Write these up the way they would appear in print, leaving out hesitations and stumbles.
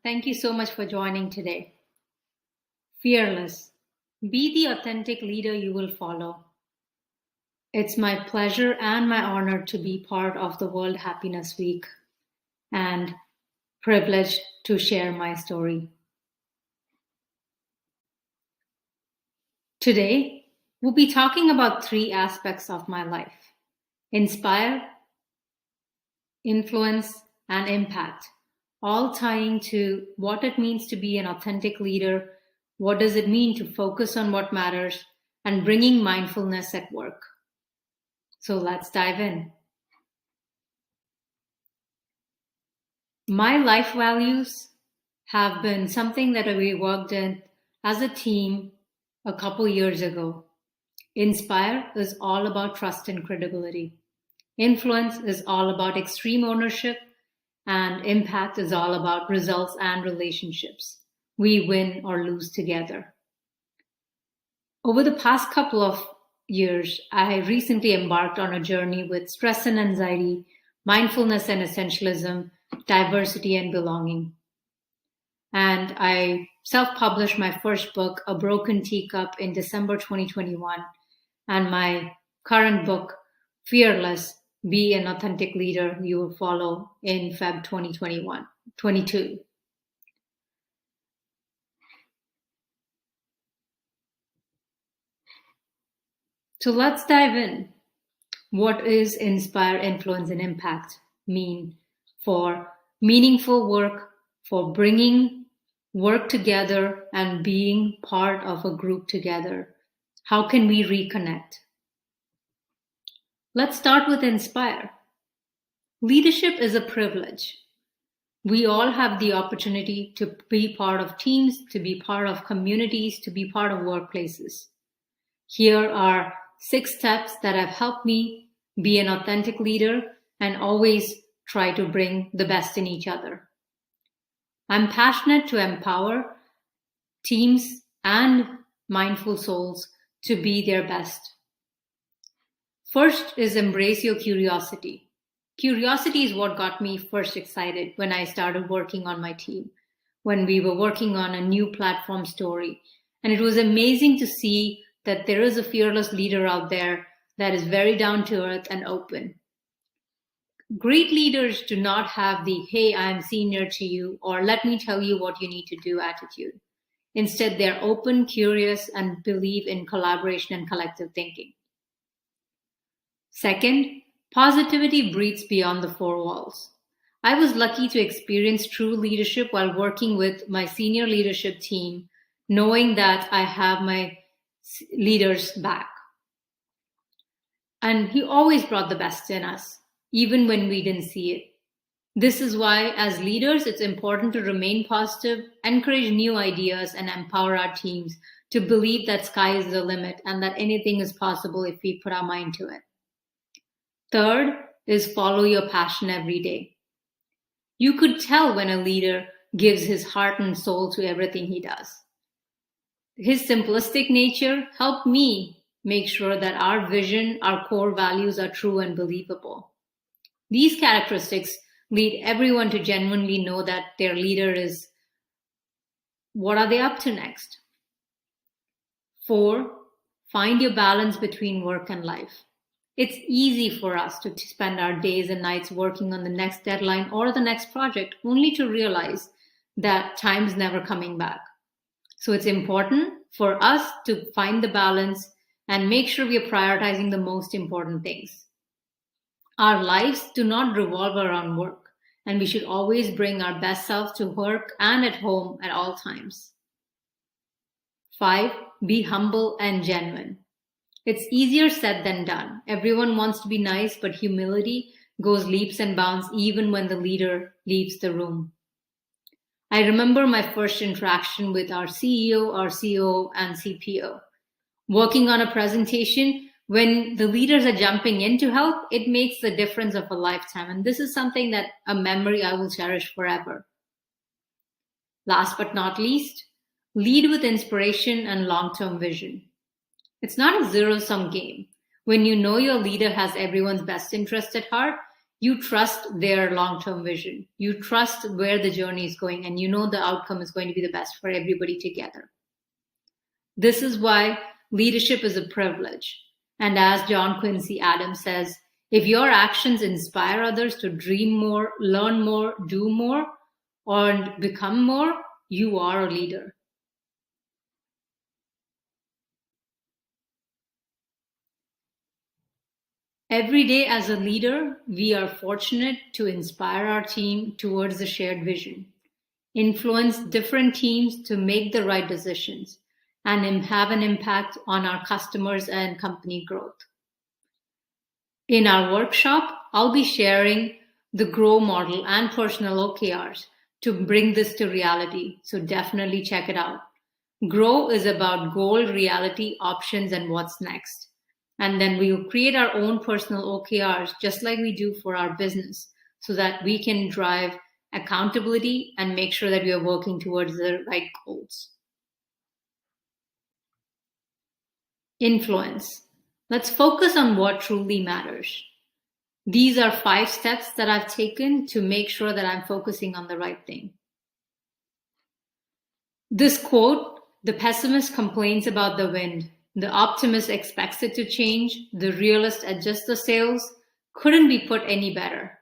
Thank you so much for joining today. Fearless. Be the authentic leader you will follow. It's my pleasure and my honor to be part of the World Happiness Week and privileged to share my story. Today, we'll be talking about three aspects of my life: inspire, influence, and impact, all tying to what it means to be an authentic leader, what does it mean to focus on what matters, and bringing mindfulness at work. So let's dive in. My life values have been something that we worked in as a team a couple years ago. Inspire is all about trust and credibility. Influence is all about extreme ownership, and impact is all about results and relationships. We win or lose together. Over the past couple of years, I recently embarked on a journey with stress and anxiety, mindfulness and essentialism, diversity and belonging. And I self-published my first book, A Broken Teacup, in December 2021. And my current book, Fearless, Be an Authentic Leader You Will Follow, in Feb 2022. So let's dive in. What is inspire, influence, and impact mean for meaningful work, for bringing work together and being part of a group together? How can we reconnect? Let's start with inspire. Leadership is a privilege. We all have the opportunity to be part of teams, to be part of communities, to be part of workplaces. Here are 6 steps that have helped me be an authentic leader and always try to bring the best in each other. I'm passionate to empower teams and mindful souls to be their best. First is embrace your curiosity. Curiosity is what got me first excited when I started working on my team, when we were working on a new platform story. And it was amazing to see that there is a fearless leader out there that is very down to earth and open. Great leaders do not have the, hey, I am senior to you, or let me tell you what you need to do attitude. Instead, they're open, curious, and believe in collaboration and collective thinking. Second, positivity breathes beyond the 4 walls. I was lucky to experience true leadership while working with my senior leadership team, knowing that I have my leaders back. And he always brought the best in us, even when we didn't see it. This is why, as leaders, it's important to remain positive, encourage new ideas, and empower our teams to believe that sky is the limit and that anything is possible if we put our mind to it. Third is follow your passion every day. You could tell when a leader gives his heart and soul to everything he does. His simplistic nature helped me make sure that our vision, our core values are true and believable. These characteristics lead everyone to genuinely know that their leader is, what are they up to next? 4, find your balance between work and life. It's easy for us to spend our days and nights working on the next deadline or the next project, only to realize that time's never coming back. So it's important for us to find the balance and make sure we are prioritizing the most important things. Our lives do not revolve around work, and we should always bring our best self to work and at home at all times. 5, be humble and genuine. It's easier said than done. Everyone wants to be nice, but humility goes leaps and bounds even when the leader leaves the room. I remember my first interaction with our CEO, our COO, and CPO. Working on a presentation, when the leaders are jumping in to help, it makes the difference of a lifetime. And this is something that a memory I will cherish forever. Last but not least, lead with inspiration and long-term vision. It's not a zero-sum game. When you know your leader has everyone's best interest at heart, You trust their long-term vision. You trust where the journey is going, and you know the outcome is going to be the best for everybody together. This is why leadership is a privilege. And as John Quincy Adams says, if your actions inspire others to dream more, learn more, do more, or become more, you are a leader. Every day as a leader, we are fortunate to inspire our team towards a shared vision, influence different teams to make the right decisions, and have an impact on our customers and company growth. In our workshop, I'll be sharing the GROW model and personal OKRs to bring this to reality, so definitely check it out. GROW is about goal, reality, options, and what's next. And then we'll create our own personal OKRs just like we do for our business so that we can drive accountability and make sure that we are working towards the right goals. Influence. Let's focus on what truly matters. These are 5 steps that I've taken to make sure that I'm focusing on the right thing. This quote, the pessimist complains about the wind, the optimist expects it to change, the realist adjusts the sails, couldn't be put any better.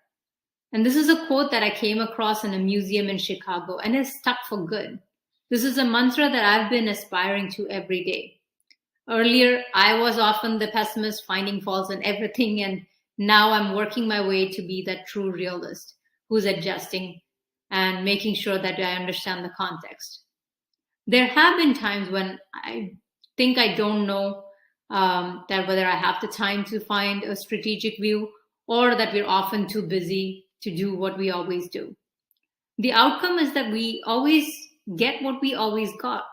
And this is a quote that I came across in a museum in Chicago and it's stuck for good. This is a mantra that I've been aspiring to every day. Earlier, I was often the pessimist finding faults in everything, and now I'm working my way to be that true realist who's adjusting and making sure that I understand the context. There have been times when I think I don't know that whether I have the time to find a strategic view or that we're often too busy to do what we always do. The outcome is that we always get what we always got.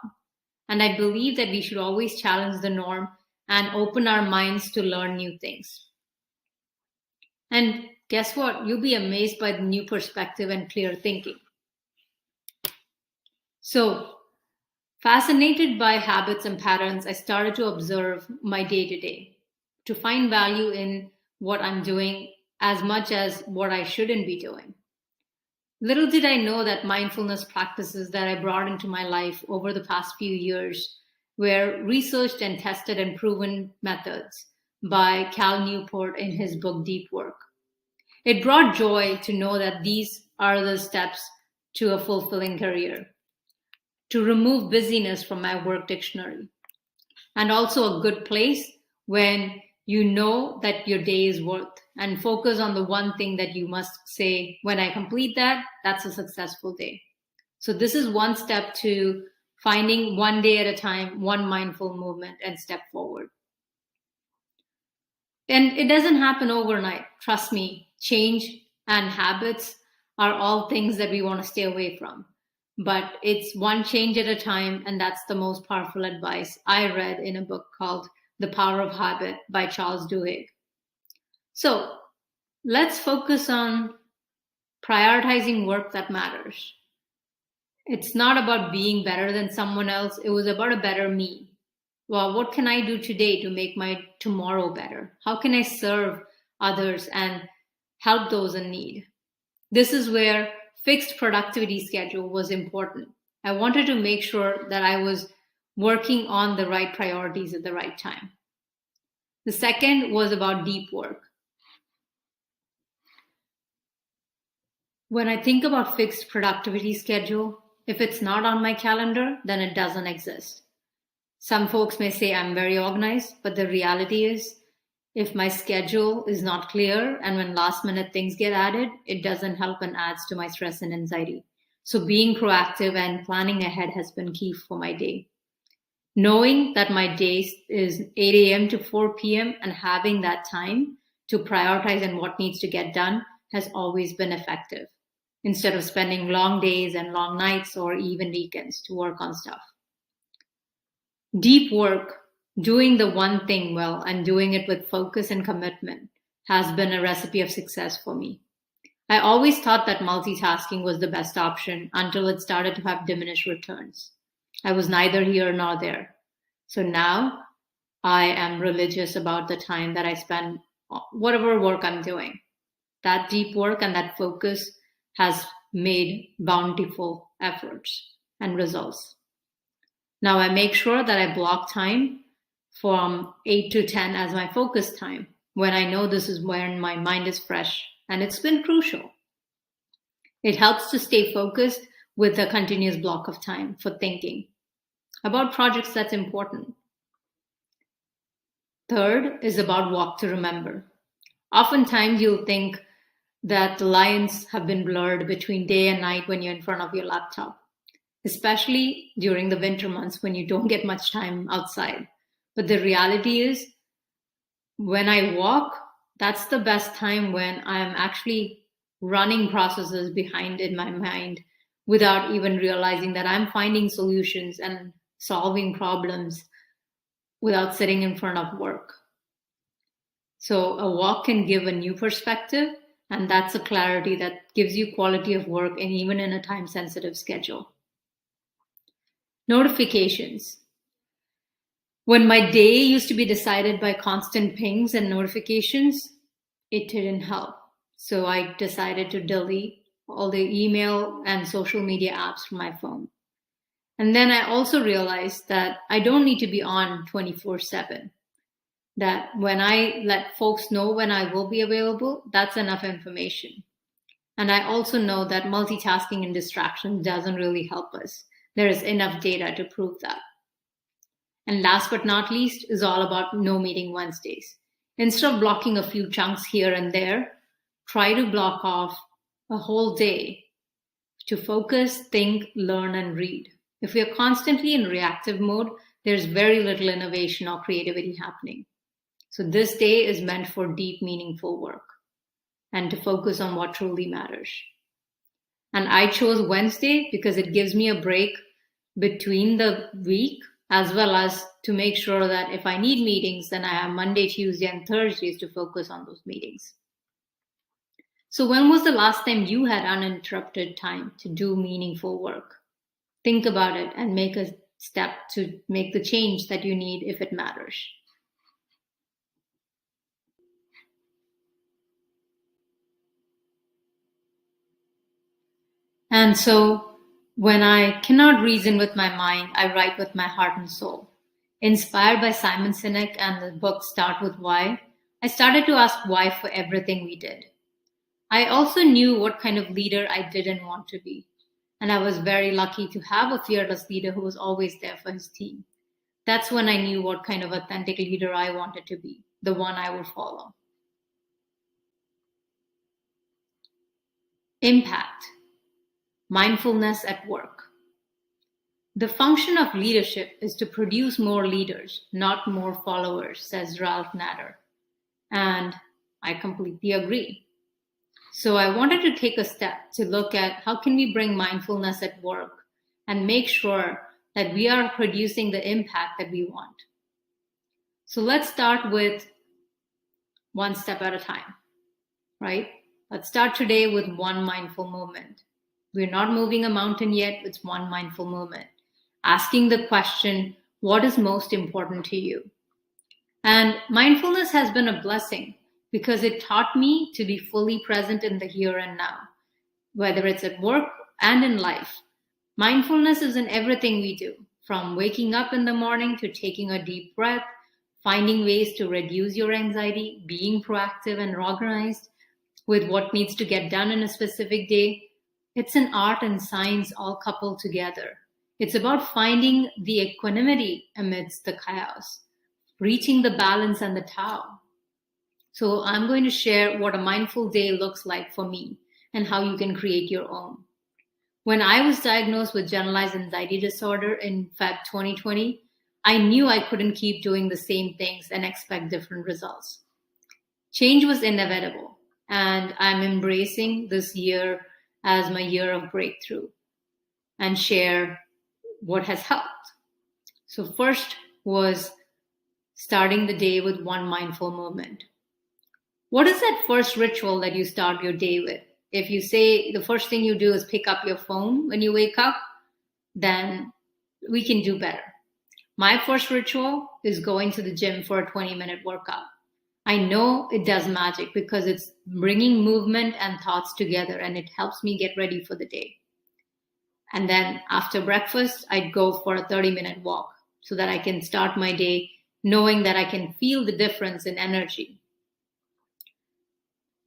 And I believe that we should always challenge the norm and open our minds to learn new things. And guess what? You'll be amazed by the new perspective and clear thinking. So, fascinated by habits and patterns, I started to observe my day to day, to find value in what I'm doing as much as what I shouldn't be doing. Little did I know that mindfulness practices that I brought into my life over the past few years were researched and tested and proven methods by Cal Newport in his book Deep Work. It brought joy to know that these are the steps to a fulfilling career, to remove busyness from my work dictionary, and also a good place when you know that your day is worth, and focus on the one thing that you must say, when I complete that, that's a successful day. So this is one step to finding one day at a time, one mindful movement, and step forward. And it doesn't happen overnight. Trust me, change and habits are all things that we want to stay away from. But it's one change at a time, and that's the most powerful advice I read in a book called The Power of Habit by Charles Duhigg. So let's focus on prioritizing work that matters. It's not about being better than someone else. It was about a better me. Well, what can I do today to make my tomorrow better? How can I serve others and help those in need? This is where fixed productivity schedule was important. I wanted to make sure that I was working on the right priorities at the right time. The second was about deep work. When I think about fixed productivity schedule, if it's not on my calendar, then it doesn't exist. Some folks may say I'm very organized, but the reality is if my schedule is not clear and when last minute things get added, it doesn't help and adds to my stress and anxiety. So being proactive and planning ahead has been key for my day. Knowing that my day is 8 a.m. to 4 p.m. and having that time to prioritize and what needs to get done has always been effective, instead of spending long days and long nights or even weekends to work on stuff. Deep work, doing the one thing well and doing it with focus and commitment, has been a recipe of success for me. I always thought that multitasking was the best option until it started to have diminished returns. I was neither here nor there. So now I am religious about the time that I spend whatever work I'm doing. that deep work and that focus has made bountiful efforts and results. Now I make sure that I block time from 8 to 10 as my focus time when I know this is when my mind is fresh, and it's been crucial. It helps to stay focused with a continuous block of time for thinking about projects that's important. Third is about walk to remember. Oftentimes you'll think that the lines have been blurred between day and night when you're in front of your laptop, especially during the winter months when you don't get much time outside. But the reality is, when I walk, that's the best time when I'm actually running processes behind in my mind without even realizing that I'm finding solutions and solving problems without sitting in front of work. So a walk can give a new perspective, and that's a clarity that gives you quality of work and even in a time sensitive schedule. Notifications. When my day used to be decided by constant pings and notifications, it didn't help. So I decided to delete all the email and social media apps from my phone. And then I also realized that I don't need to be on 24/7. That when I let folks know when I will be available, that's enough information. And I also know that multitasking and distraction doesn't really help us. There is enough data to prove that. And last but not least is all about no meeting Wednesdays. Instead of blocking a few chunks here and there, try to block off a whole day to focus, think, learn, and read. If we are constantly in reactive mode, there's very little innovation or creativity happening. So this day is meant for deep, meaningful work and to focus on what truly matters. And I chose Wednesday because it gives me a break between the week, as well as to make sure that if I need meetings, then I have Monday, Tuesday, and Thursdays to focus on those meetings. So when was the last time you had uninterrupted time to do meaningful work? Think about it and make a step to make the change that you need if it matters. And so when I cannot reason with my mind, I write with my heart and soul. Inspired by Simon Sinek and the book Start With Why, I started to ask why for everything we did. I also knew what kind of leader I didn't want to be. And I was very lucky to have a fearless leader who was always there for his team. That's when I knew what kind of authentic leader I wanted to be, the one I would follow. Impact. Mindfulness at work. The function of leadership is to produce more leaders, not more followers, says Ralph Nader. And I completely agree. So I wanted to take a step to look at how can we bring mindfulness at work and make sure that we are producing the impact that we want. So let's start with one step at a time, right? Let's start today with one mindful moment. We're not moving a mountain yet, it's one mindful moment. Asking the question, what is most important to you? And mindfulness has been a blessing because it taught me to be fully present in the here and now, whether it's at work and in life. Mindfulness is in everything we do, from waking up in the morning to taking a deep breath, finding ways to reduce your anxiety, being proactive and organized with what needs to get done in a specific day. It's an art and science all coupled together. It's about finding the equanimity amidst the chaos, reaching the balance and the Tao. So I'm going to share what a mindful day looks like for me and how you can create your own. When I was diagnosed with generalized anxiety disorder in Feb 2020, I knew I couldn't keep doing the same things and expect different results. Change was inevitable, and I'm embracing this year as my year of breakthrough and share what has helped. So first was starting the day with one mindful moment. What is that first ritual that you start your day with? If you say the first thing you do is pick up your phone when you wake up, then we can do better. My first ritual is going to the gym for a 20-minute workout. I know it does magic because it's bringing movement and thoughts together and it helps me get ready for the day. And then after breakfast, I'd go for a 30-minute walk so that I can start my day knowing that I can feel the difference in energy.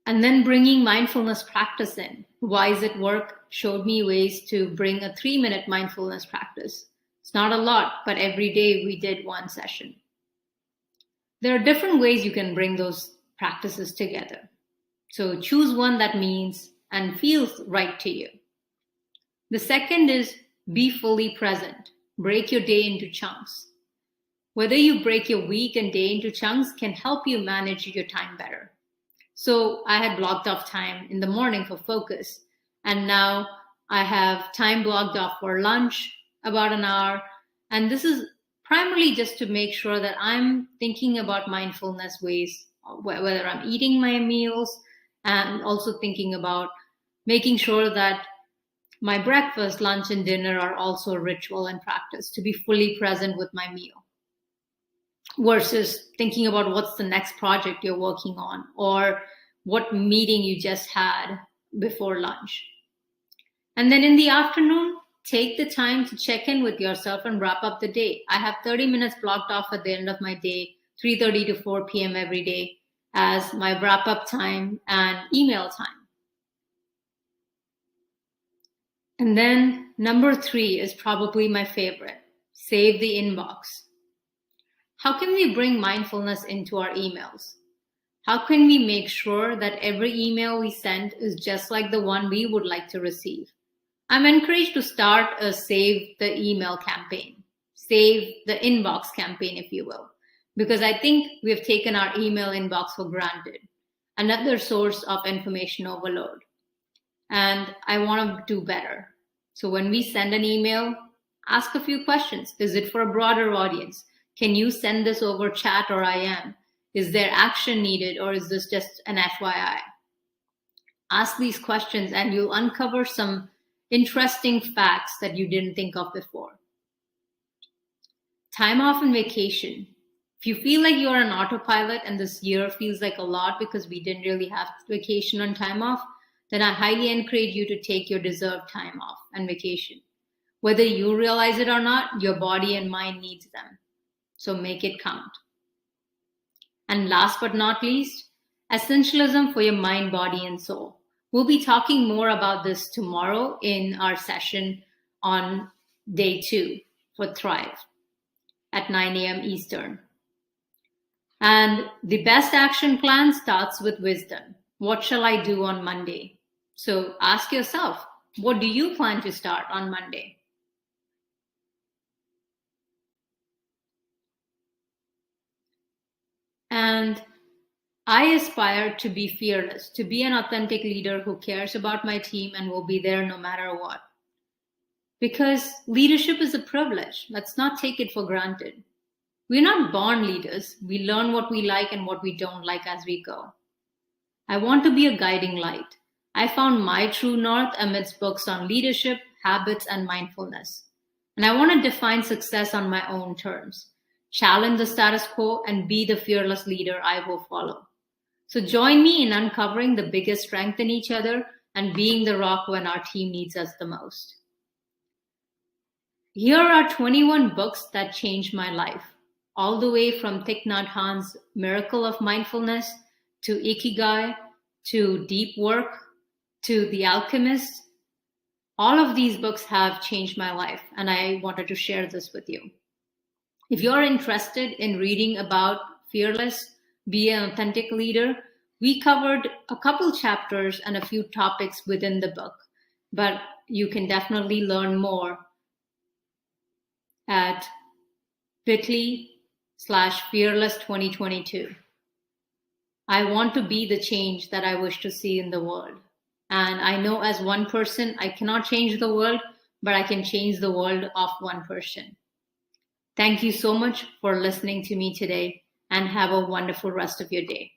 And then bringing mindfulness practice in. Wise at Work showed me ways to bring a 3-minute mindfulness practice. It's not a lot, but every day we did one session. There are different ways you can bring those practices together. So choose one that means and feels right to you. The second is be fully present. Break your day into chunks. Whether you break your week and day into chunks can help you manage your time better. So I had blocked off time in the morning for focus, and now I have time blocked off for lunch, about an hour. And this is primarily just to make sure that I'm thinking about mindfulness ways, whether I'm eating my meals, and also thinking about making sure that my breakfast, lunch, and dinner are also a ritual and practice to be fully present with my meal versus thinking about what's the next project you're working on or what meeting you just had before lunch. And then in the afternoon, take the time to check in with yourself and wrap up the day. I have 30 minutes blocked off at the end of my day, 3:30 to 4 p.m. every day as my wrap up time and email time. And then number 3 is probably my favorite. Save the inbox. How can we bring mindfulness into our emails? How can we make sure that every email we send is just like the one we would like to receive? I'm encouraged to start a Save the Email campaign, Save the Inbox campaign, if you will, because I think we have taken our email inbox for granted, another source of information overload. And I want to do better. So when we send an email, ask a few questions. Is it for a broader audience? Can you send this over chat or IM? Is there action needed or is this just an FYI? Ask these questions and you'll uncover some interesting facts that you didn't think of before. Time off and vacation. If you feel like you're on autopilot and this year feels like a lot because we didn't really have vacation and time off, then I highly encourage you to take your deserved time off and vacation. Whether you realize it or not, your body and mind needs them. So make it count. And last but not least, essentialism for your mind, body, and soul. We'll be talking more about this tomorrow in our session on day 2 for Thrive at 9 a.m. Eastern. And the best action plan starts with wisdom. What shall I do on Monday? So ask yourself, what do you plan to start on Monday? And I aspire to be fearless, to be an authentic leader who cares about my team and will be there no matter what. Because leadership is a privilege. Let's not take it for granted. We're not born leaders. We learn what we like and what we don't like as we go. I want to be a guiding light. I found my true north amidst books on leadership, habits, and mindfulness. And I want to define success on my own terms, challenge the status quo, and be the fearless leader I will follow. So join me in uncovering the biggest strength in each other and being the rock when our team needs us the most. Here are 21 books that changed my life, all the way from Thich Nhat Hanh's Miracle of Mindfulness to Ikigai to Deep Work to The Alchemist. All of these books have changed my life, and I wanted to share this with you. If you're interested in reading about Fearless, Be an Authentic Leader, we covered a couple chapters and a few topics within the book, but you can definitely learn more at bit.ly/fearless2022. I want to be the change that I wish to see in the world. And I know as one person, I cannot change the world, but I can change the world of one person. Thank you so much for listening to me today and have a wonderful rest of your day.